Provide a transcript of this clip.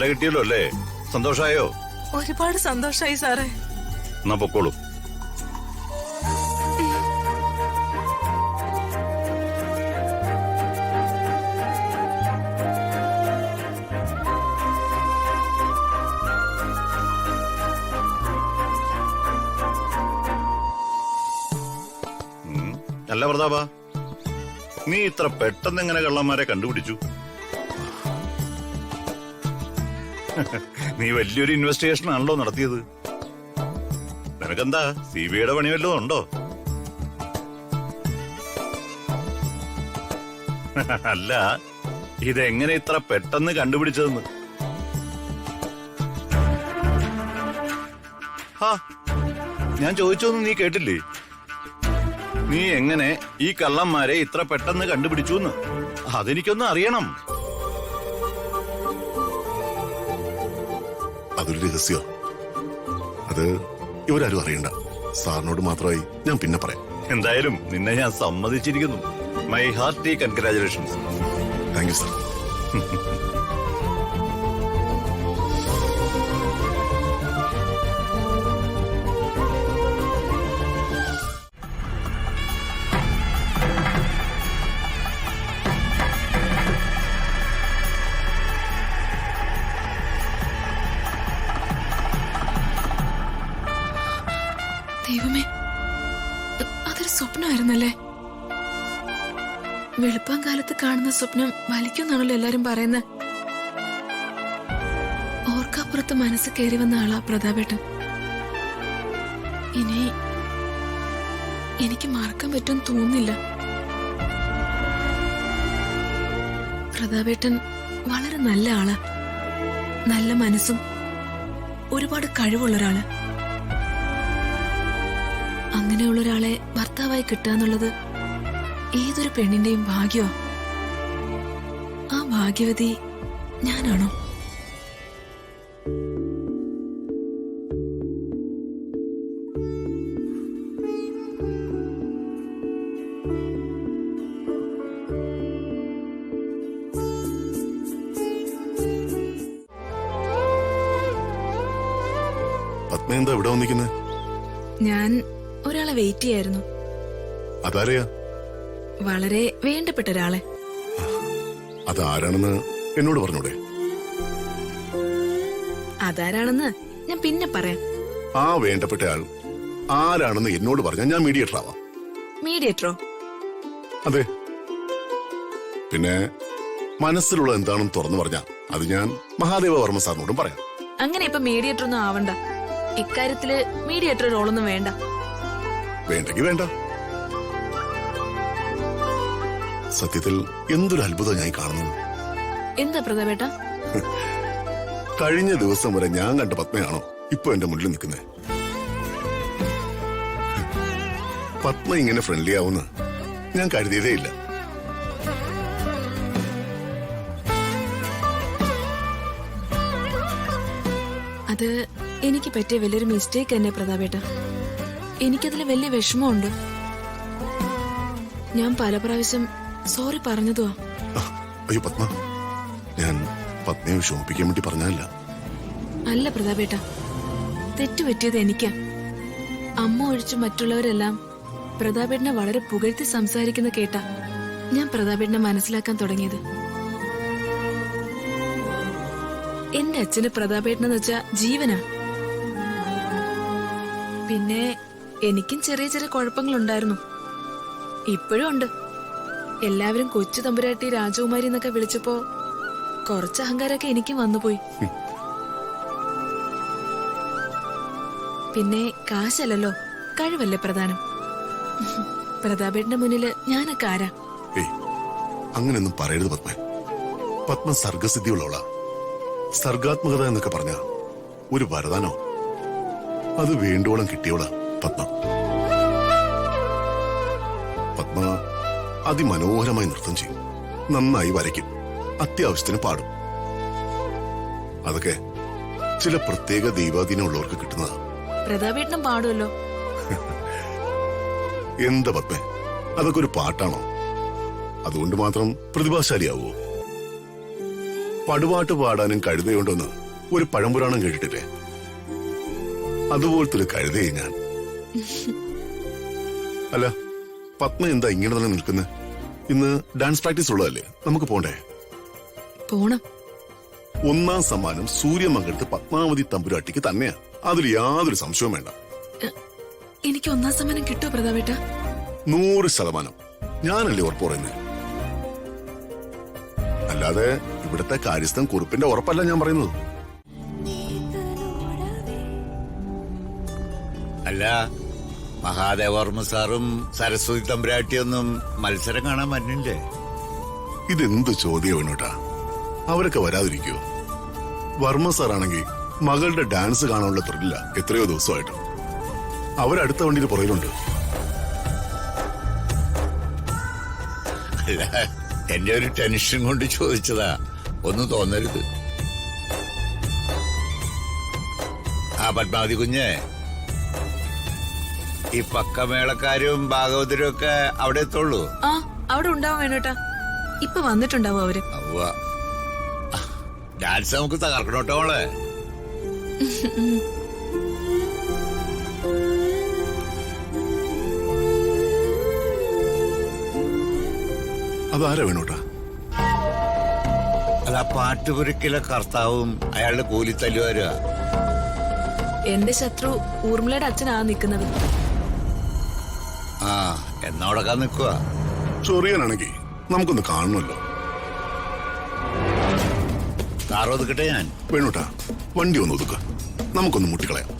കള്ളന്മാരെ കിട്ടിയല്ലോ അല്ലേ? സന്തോഷായോ? ഒരുപാട് സന്തോഷായി സാറേ. എന്നാ പൊക്കോളൂ. അല്ല പ്രതാപ, നീ ഇത്ര പെട്ടെന്ന് എങ്ങനെ കള്ളന്മാരെ കണ്ടുപിടിച്ചു? നീ വലിയൊരു ഇൻവെസ്റ്റിഗേഷൻ ആണല്ലോ നടത്തിയത്. നിനക്കെന്താ CBIയുടെ പണി വല്ലതും ഉണ്ടോ? അല്ല, ഇതെങ്ങനെ ഇത്ര പെട്ടെന്ന് കണ്ടുപിടിച്ചതെന്ന്. ഞാൻ ചോദിച്ചൊന്നും നീ കേട്ടില്ലേ? നീ എങ്ങനെ ഈ കള്ളന്മാരെ ഇത്ര പെട്ടെന്ന് കണ്ടുപിടിച്ചു എന്ന് അതെനിക്കൊന്ന് അറിയണം. അതൊരു രഹസ്യ. അത് ഇവരാരും അറിയണ്ട. സാറിനോട് മാത്രമായി ഞാൻ പിന്നെ പറയാം. എന്തായാലും നിന്നെ ഞാൻ സമ്മതിച്ചിരിക്കുന്നു. My hearty congratulations. Thank you sir. ദൈവമേ, അതൊരു സ്വപ്നമായിരുന്നല്ലേ? വെളുപ്പാൻ കാലത്ത് കാണുന്ന സ്വപ്നം വലിക്കുന്നാണല്ലോ എല്ലാരും പറയുന്നത്. ഓർക്കാപ്പുറത്ത് മനസ്സ് കയറി വന്ന ആളാ പ്രതാപേട്ടൻ. ഇനി എനിക്ക് മറക്കാൻ പറ്റുമെന്ന് തോന്നുന്നില്ല. പ്രതാപേട്ടൻ വളരെ നല്ല ആളാ. നല്ല മനസ്സും ഒരുപാട് കഴിവുള്ളൊരാള്. അങ്ങനെയുള്ള ഒരാളെ ഭർത്താവായി കിട്ടാന്നുള്ളത് ഏതൊരു പെണ്ണിന്റെയും ഭാഗ്യമാ. ആ ഭാഗ്യവതി ഞാനാണോ? പത്മ എന്താ ഇവിടെ വന്നിരിക്കുന്നത്? ഞാൻ ഒരാളെ വെയിറ്റ് ചെയ്യായിരുന്നു. അതാരെയാ? വളരെ വേണ്ടപ്പെട്ട ഒരാളെ. അതാരാണെന്ന് എന്നോട് പറഞ്ഞൂടെ? അതാരാണെന്ന് ഞാൻ പിന്നെ പറയാം. ആ വേണ്ടപ്പെട്ട ആൾ ആരാണെന്ന് എന്നോട് പറഞ്ഞാൽ ഞാൻ മീഡിയേറ്റർ ആവാം. മീഡിയേറ്ററോ? അതെ. പിന്നെ മനസ്സിലുള്ള എന്താണെന്ന് തുറന്നു പറഞ്ഞാ അത് ഞാൻ മഹാദേവ വർമ്മ സാറിനോടും പറയാം. അങ്ങനെ ഇപ്പൊ മീഡിയേറ്റർ ഒന്നും ആവണ്ട. ഇക്കാര്യത്തില് മീഡിയേറ്റർ റോളൊന്നും വേണ്ട. വേണ്ടെങ്കിൽ വേണ്ട. സത്യത്തിൽ എന്തൊരു അത്ഭുതം ഞാൻ കാണുന്നു. എന്താ പ്രതാപേട്ട? കഴിഞ്ഞ ദിവസം വരെ ഞാൻ കണ്ട പത്മയാണോ ഇപ്പൊ എന്റെ മുന്നിൽ നിൽക്കുന്നത്? പത്മ ഇങ്ങനെ ഫ്രണ്ട്ലി ആവുന്ന ഞാൻ കരുതിയതേ ഇല്ല. അത് എനിക്ക് പറ്റിയ വലിയൊരു മിസ്റ്റേക്ക് തന്നെ പ്രതാപേട്ട. എനിക്കതിൽ വലിയ വിഷമമുണ്ട്. ഞാൻ പല പ്രാവശ്യം സോറി പറഞ്ഞതുവാ. അയ്യോ പത്മ, ഞാൻ പത്മയെ വിഷമിപ്പിക്കാൻ വേണ്ടി പറഞ്ഞല്ല. അല്ല പ്രതാപേട്ട, തെറ്റുപറ്റിയത് എനിക്കാ. അമ്മ ഒഴിച്ച് മറ്റുള്ളവരെല്ലാം പ്രതാപേട്ടനെ വളരെ പുകഴ്ത്തി സംസാരിക്കുന്ന കേട്ടാ ഞാൻ പ്രതാപേട്ടനെ മനസ്സിലാക്കാൻ തുടങ്ങിയത്. എന്റെ അച്ഛന് പ്രതാപേട്ടനെന്ന് വെച്ചാ ജീവനാ. പിന്നെ എനിക്കും ചെറിയ ചെറിയ കുഴപ്പങ്ങളുണ്ടായിരുന്നു. ഇപ്പോഴും ഉണ്ട്. എല്ലാവരും കൊച്ചു തമ്പുരാട്ടി രാജകുമാരി എന്നൊക്കെ വിളിച്ചപ്പോ കുറച്ച് അഹങ്കാരമൊക്കെ എനിക്കും വന്നുപോയി. പിന്നെ കാശല്ലല്ലോ, കഴിവല്ലേ പ്രധാനം. പ്രതാപേട്ടന്റെ മുന്നില് ഞാനൊക്കെ ആരാ? അങ്ങനെയൊന്നും പറയരുത് പത്മ. പത്മ സർഗസിദ്ധിയുള്ളവളാ. സർഗാത്മകത എന്നൊക്കെ പറഞ്ഞ ഒരു വരദാനോ. അത് വേണ്ടോളം കിട്ടിയോളാ പത്മ. പത്മ അതിമനോഹരമായി നൃത്തം ചെയ്യും, നന്നായി വരയ്ക്കും, അത്യാവശ്യത്തിന് പാടും. അതൊക്കെ ചില പ്രത്യേക ദൈവാധീനമുള്ളവർക്ക് കിട്ടുന്നതാ. പ്രതാപേട്ടനും പാടുമല്ലോ. എന്താ പത്മ, അതൊക്കെ ഒരു പാട്ടാണോ? അതുകൊണ്ട് മാത്രം പ്രതിഭാശാലിയാവോ? പടുപാട്ട് പാടാനും കഴുതയുണ്ടോന്ന് ഒരു പഴംപുരാണം കേട്ടിട്ടില്ലേ? അതുപോലത്തെ ഒരു കഴുതയെ ഞാൻ. അല്ല, പത്മ എന്താ ഇങ്ങനെ തന്നെ നിൽക്കുന്നത്? ഇന്ന് ഡാൻസ് പ്രാക്ടീസ് ഉള്ളതല്ലേ, നമുക്ക് പോണ്ടേ? പോണം. ഒന്നാം സമ്മാനം സൂര്യമംഗലത്ത് പത്മാവതി തമ്പുരാട്ടിക്ക് തന്നെയാ, അതിൽ യാതൊരു സംശയവും വേണ്ട. എനിക്ക് ഒന്നാം സമ്മാനം കിട്ടുമോ പ്രതാപേട്ട? 100%. ഞാനല്ലേ ഉറപ്പ് പറയുന്നത്. അല്ലാതെ ഇവിടുത്തെ കാര്യസ്ഥൻ കുറിപ്പിന്റെ ഉറപ്പല്ല ഞാൻ പറയുന്നത്. അല്ല, മഹാദേവർമ്മ സാറും സരസ്വതി തമ്പുരാട്ടിയൊന്നും മത്സരം കാണാൻ വരുന്നില്ലേ? ഇതെന്ത് ചോദ്യം വേണോട്ടാ? അവരൊക്കെ വരാതിരിക്കോ? വർമ്മ സാറാണെങ്കിൽ മകളുടെ ഡാൻസ് കാണാനുള്ള ത്രില്ല എത്രയോ ദിവസമായിട്ട്. അവരടുത്ത വണ്ടിയിൽ പുറകിലുണ്ട്. അല്ല, എന്റെ ഒരു ടെൻഷൻ കൊണ്ട് ചോദിച്ചതാ, ഒന്നും തോന്നരുത്. ആ പത്മാവതി കുഞ്ഞേ, ഈ പക്കമേളക്കാരും ഭാഗവതരും ഒക്കെ അവിടെ എത്തുള്ളൂ? ആ, അവിടെ ഉണ്ടാവും വേണോട്ടാ. ഇപ്പൊ വന്നിട്ടുണ്ടാവും അവര്. ഡാൻസ് നമുക്ക് തകർക്കണോട്ടോ മോളെ. അതാരാ വേണോട്ടാ? അല്ല, പാട്ടുപുരക്കിലെ കർത്താവും അയാളുടെ കൂലിത്തല്ലുകാരുക. എന്റെ ശത്രു ഊർമിളയുടെ അച്ഛനാ നിക്കുന്നത്. ആ, എന്നോടൊക്കെ നിക്കുക. ചൊറിയാനാണെങ്കിൽ നമുക്കൊന്ന് കാണണമല്ലോ. കാർ ഒതുക്കട്ടെ ഞാൻ? വേണോട്ടാ, വണ്ടി ഒന്ന് ഒതുക്ക, നമുക്കൊന്ന് മുട്ടിക്കളയാം.